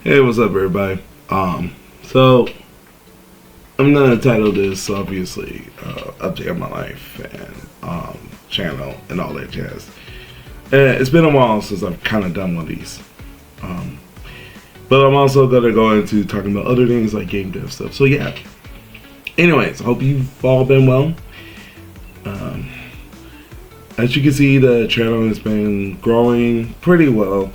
Hey, what's up, everybody? So I'm gonna title this obviously update on my life and channel and all that jazz. And it's been a while since I've kind of done one of these, but I'm also gonna go into talking about other things like game dev stuff. So yeah. Anyways, I hope you've all been well. As you can see, the channel has been growing pretty well.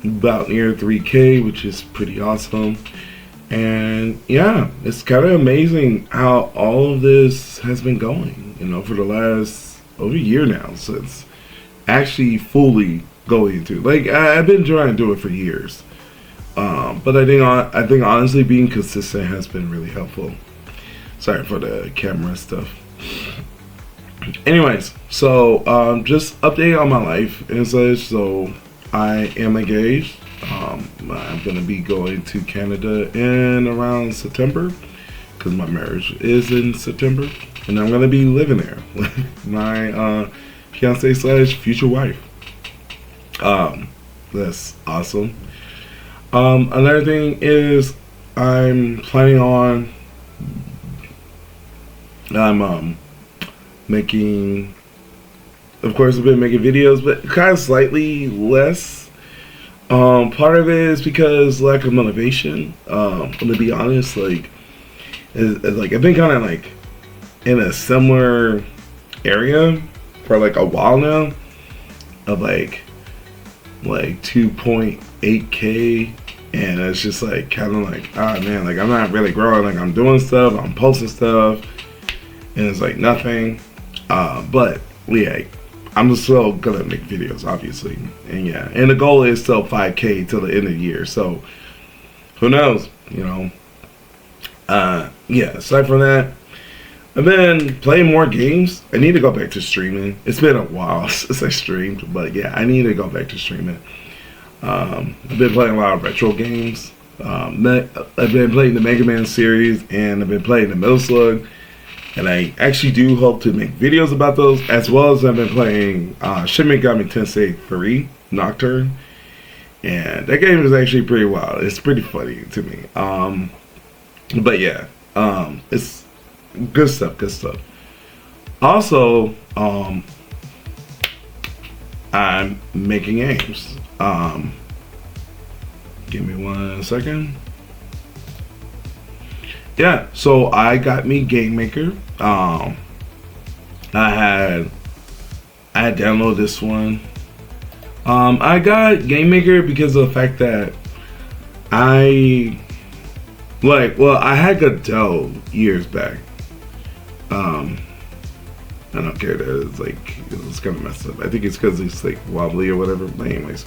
About near 3K, which is pretty awesome. And yeah, it's kind of amazing how all of this has been going, for the last over a year now, since actually fully going into, like, I've been trying to do it for years. But I think honestly being consistent has been really helpful. Sorry for the camera stuff. Anyways, so just update on my life and such. So I am engaged. I'm gonna be going to Canada in around September because my marriage is in September, and I'm gonna be living there with my fiance slash future wife. That's awesome. Another thing is I'm planning on making, of course I've been making videos, but kind of slightly less. Part of it is because lack of motivation. To be honest, like I've been kind of like in a similar area for like a while now, of like 2.8K, and it's just like kind of like, ah man, like I'm not really growing. Like I'm doing stuff, I'm posting stuff, and it's like nothing. But yeah, I'm still gonna make videos, obviously, and yeah, and the goal is still 5K till the end of the year. So who knows, Yeah. Aside from that, I've been playing more games. I need to go back to streaming. It's been a while since I streamed, but yeah, I need to go back to streaming. I've been playing a lot of retro games. I've been playing the Mega Man series, and I've been playing the Metal Slug. And I actually do hope to make videos about those, as well as I've been playing Shin Megami Tensei 3 Nocturne. And that game is actually pretty wild. It's pretty funny to me. But yeah, it's good stuff, good stuff. Also, I'm making games. Give me 1 second. Yeah, so I got me Gamemaker. I had downloaded this one. I got Gamemaker because of the fact that I had Godot years back. I don't care that it's kind of messed up. I think it's because it's like wobbly or whatever. But anyways,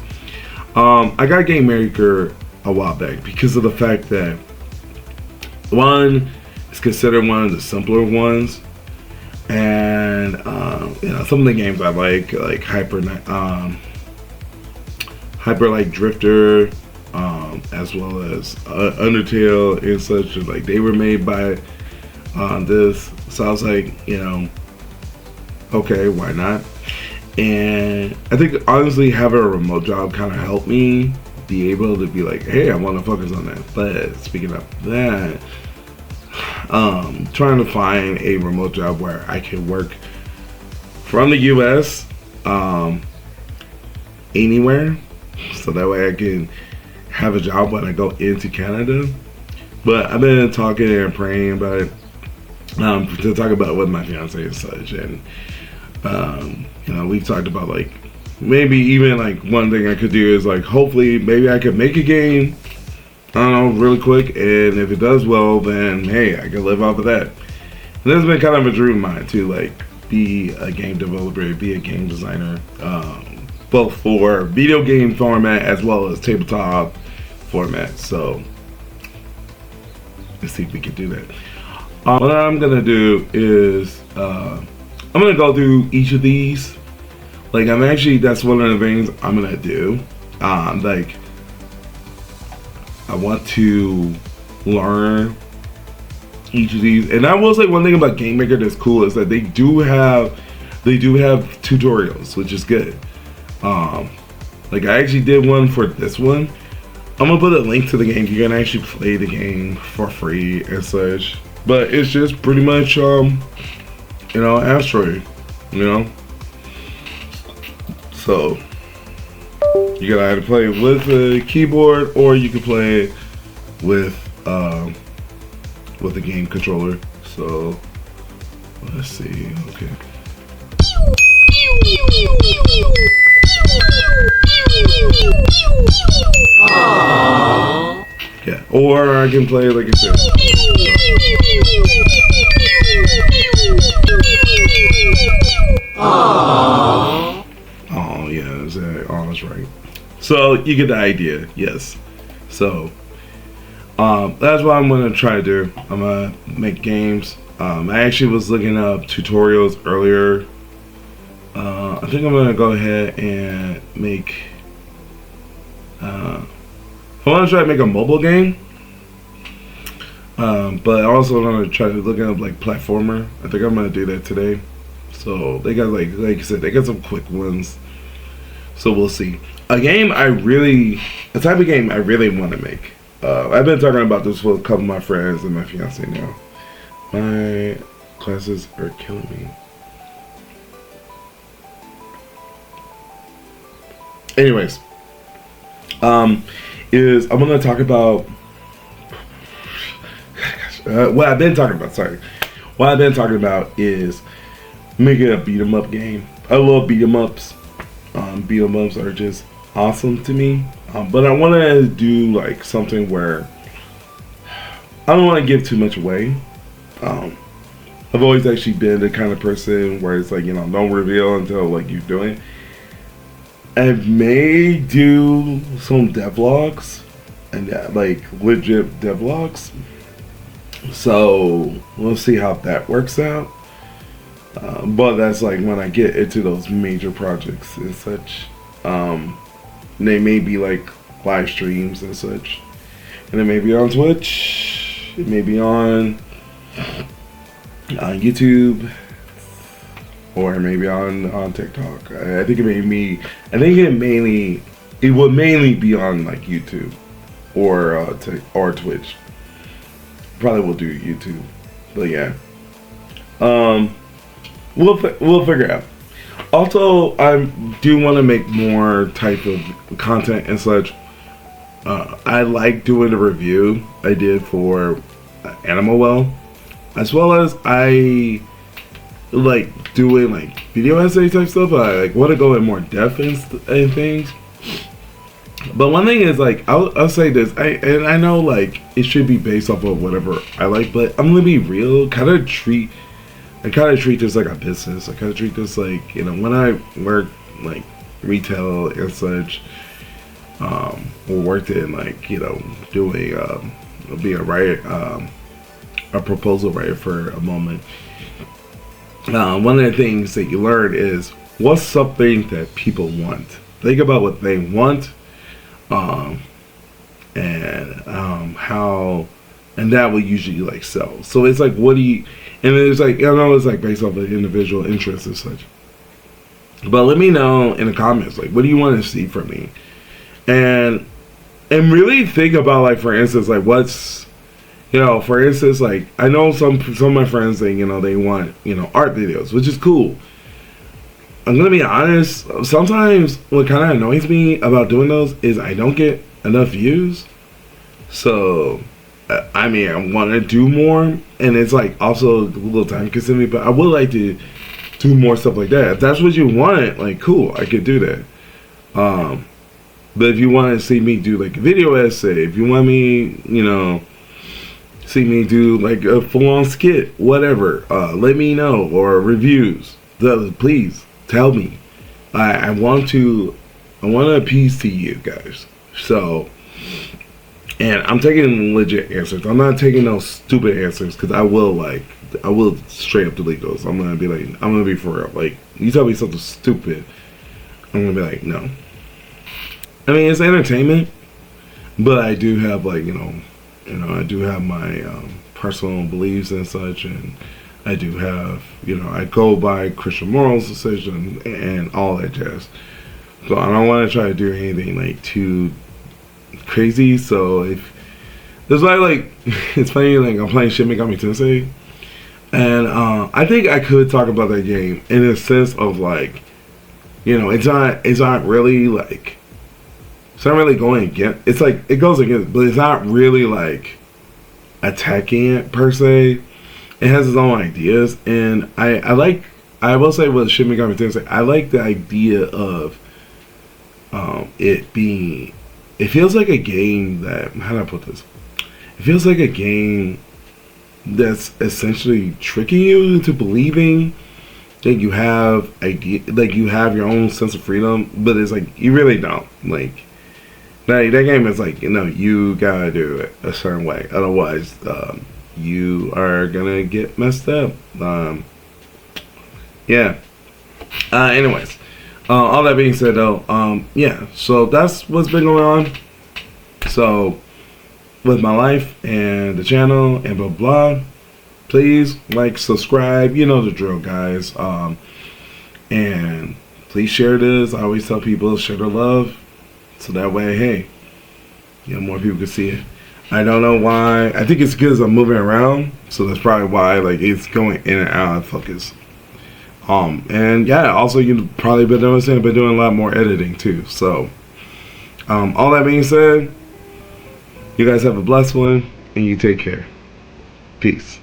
I got Gamemaker a while back because of the fact that one, it's considered one of the simpler ones, and some of the games I like Hyper Light Drifter, as well as Undertale and such. Like they were made by this, so I was like, okay, why not? And I think honestly having a remote job kind of helped me be able to be like, hey, I want to focus on that. But speaking of that, trying to find a remote job where I can work from the US anywhere, so that way I can have a job when I go into Canada. But I've been talking and praying about it, to talk about it with my fiance and such, and we've talked about like maybe even like one thing I could do is like hopefully maybe I could make a game, I don't know, really quick, and if it does well, then hey, I can live off of that. And this has been kind of a dream of mine to like be a game developer, be a game designer, both for video game format as well as tabletop format. So let's see if we can do that. What I'm gonna do is I'm gonna go through each of these. Like that's one of the things I'm gonna do. Like I want to learn each of these, and I will say one thing about Gamemaker that's cool is that they do have tutorials, which is good. Like I actually did one for this one, I'm gonna put a link to the game. You can actually play the game for free and such. But it's just pretty much Asteroid, So you can either play with a keyboard or you can play with a game controller. So let's see. Okay. Aww. Yeah, or I can play like I said. Aww. Oh yeah, that's right. So you get the idea, yes. So that's what I'm gonna try to do. I'm gonna make games. I actually was looking up tutorials earlier. I think I'm gonna go ahead and make. I want to try to make a mobile game, but also I'm gonna try to look up like platformer. I think I'm gonna do that today. So they got like I said, they got some quick ones. So we'll see. A type of game I really want to make. I've been talking about this with a couple of my friends and my fiance now. My classes are killing me. Anyways, I'm gonna talk about what I've been talking about. Sorry, what I've been talking about is making a beat 'em up game. I love beat 'em ups. Beat 'em ups are just awesome to me. But I want to do like something where I don't want to give too much away. I've always actually been the kind of person where it's like, don't reveal until like you're doing it. I may do some devlogs and like legit devlogs. So we'll see how that works out. But that's like when I get into those major projects and such. They may be like live streams and such. And it may be on Twitch. It may be on YouTube. Or maybe on TikTok. I think it would mainly be on like YouTube or Twitch. Probably will do YouTube, but yeah. We'll figure out. Also, I do want to make more type of content and such. I like doing a review I did for Animal Well, as well as I like doing like video essay type stuff. I like want to go in more depth and things. But one thing is like I'll say this. I know like it should be based off of whatever I like, but I'm gonna be real. I kind of treat this like a business. I kind of treat this like when I work like retail and such. Or worked in like doing be a writer, a proposal writer for a moment. One of the things that you learn is what's something that people want. Think about what they want, and how, and that will usually like sell. So it's like, what do you? And it's like it's like based off of individual interests and such. But let me know in the comments, like, what do you want to see from me? And really think about like, for instance, like what's. For instance, like I know some of my friends say, they want, art videos, which is cool. I'm gonna be honest. Sometimes what kind of annoys me about doing those is I don't get enough views. So, I mean, I want to do more, and it's like also a little time consuming. But I would like to do more stuff like that. If that's what you want, like cool, I could do that. But if you want to see me do like a video essay, if you want me, see me do like a full-on skit, whatever, let me know, or reviews. Please tell me. I want to appease to you guys. So, and I'm taking legit answers. I'm not taking those stupid answers, because I will straight up delete those. I'm gonna be for real. Like, you tell me something stupid, I'm gonna be like, no. I mean, it's entertainment, but I do have like I do have my personal beliefs and such, and I do have, I go by Christian morals and all that jazz. So I don't want to try to do anything like too crazy. So if that's why like it's funny, like I'm playing Shin Megami Tensei, and I think I could talk about that game in a sense of like, it's not really like, it's not really going against. It's like it goes against, but it's not really like attacking it per se. It has its own ideas, and I like. I will say with Shin Megami Tensei, I like the idea of it being. It feels like a game that. How do I put this? It feels like a game that's essentially tricking you into believing that you have like you have your own sense of freedom, but it's like you really don't. Like that game is like, you gotta do it a certain way, otherwise you are gonna get messed up. Yeah. Anyways, all that being said, though, yeah. So that's what's been going on. So with my life and the channel and blah blah. Please like, subscribe. You know the drill, guys. And please share this. I always tell people share the love, so that way, hey, more people can see it. I don't know why. I think it's because I'm moving around, so that's probably why like it's going in and out of focus. And yeah, also you've probably been noticing I've been doing a lot more editing too. So, all that being said, you guys have a blessed one, and you take care. Peace.